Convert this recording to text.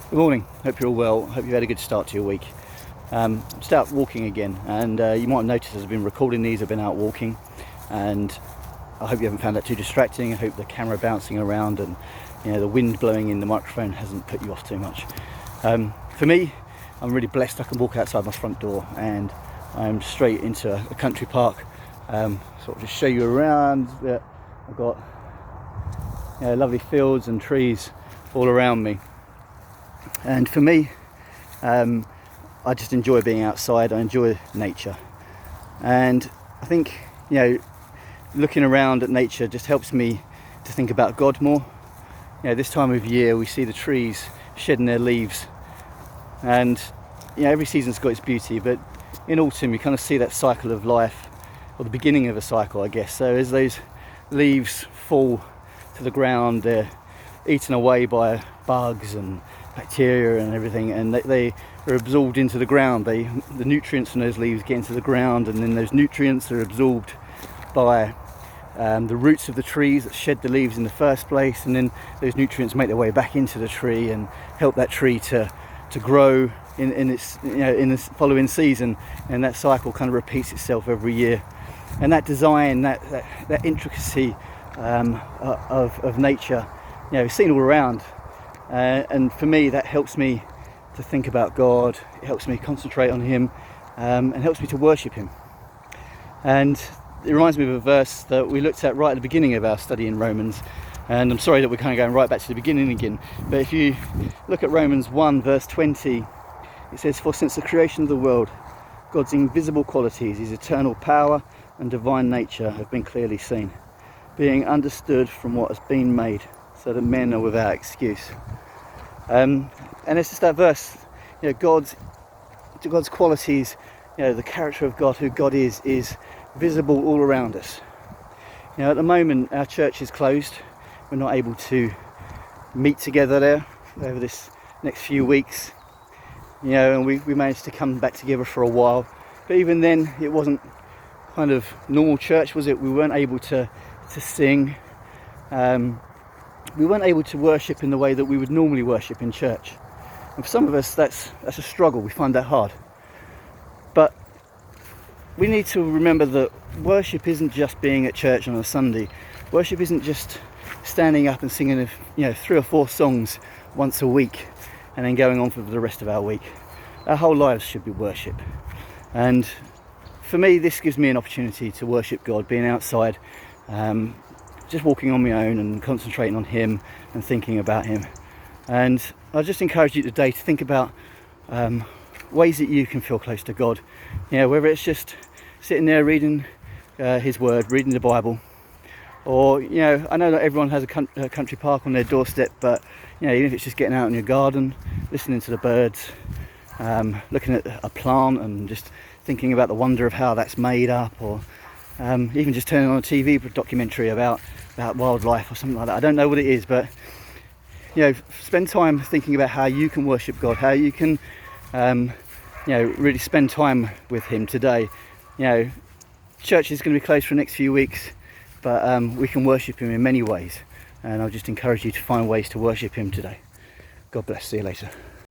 Good morning, hope you're all well, hope you've had a good start to your week. I'm just out walking again, and you might have noticed as I've been recording these, I've been out walking, and I hope you haven't found that too distracting. I hope the camera bouncing around and the wind blowing in the microphone hasn't put you off too much. For me, I'm really blessed I can walk outside my front door and I'm straight into a country park. Sort of just show you around. I've got lovely fields and trees all around me. And for me, I just enjoy being outside. I enjoy nature, and I think looking around at nature just helps me to think about God more. This time of year we see the trees shedding their leaves, and every season's got its beauty, but in autumn you kind of see that cycle of life, or the beginning of a cycle, I guess. So as those leaves fall to the ground, they're eaten away by bugs and bacteria and everything, and they are absorbed into the ground. The nutrients from those leaves get into the ground, and then those nutrients are absorbed by the roots of the trees that shed the leaves in the first place, and then those nutrients make their way back into the tree and help that tree to grow in its in this following season, and that cycle kind of repeats itself every year. And that design, that intricacy of nature, is seen all around. And for me, that helps me to think about God. It helps me concentrate on Him, and helps me to worship Him. And it reminds me of a verse that we looked at right at the beginning of our study in Romans. And I'm sorry that we're kind of going right back to the beginning again. But if you look at Romans 1 verse 20, it says, "For since the creation of the world, God's invisible qualities, His eternal power and divine nature have been clearly seen, being understood from what has been made, so that men are without excuse." And it's just that verse, God's qualities, the character of God, who God is visible all around us. At the moment our church is closed. We're not able to meet together there over this next few weeks. And we managed to come back together for a while, but even then it wasn't kind of normal church, was it? We weren't able to sing. We weren't able to worship in the way that we would normally worship in church. And for some of us, that's a struggle. We find that hard. But we need to remember that worship isn't just being at church on a Sunday. Worship isn't just standing up and singing 3 or 4 songs once a week and then going on for the rest of our week. Our whole lives should be worship. And for me, this gives me an opportunity to worship God, being outside, just walking on my own and concentrating on Him and thinking about Him. And I just encourage you today to think about ways that you can feel close to God. Whether it's just sitting there reading His Word, reading the Bible, or I know that everyone has a country park on their doorstep, but even if it's just getting out in your garden, listening to the birds, looking at a plant and just thinking about the wonder of how that's made up, or even just turning on a TV documentary about wildlife or something like that. I don't know what it is, but spend time thinking about how you can worship God, how you can really spend time with Him today. Church is going to be closed for the next few weeks, but we can worship Him in many ways, and I'll just encourage you to find ways to worship Him today. God bless. See you later.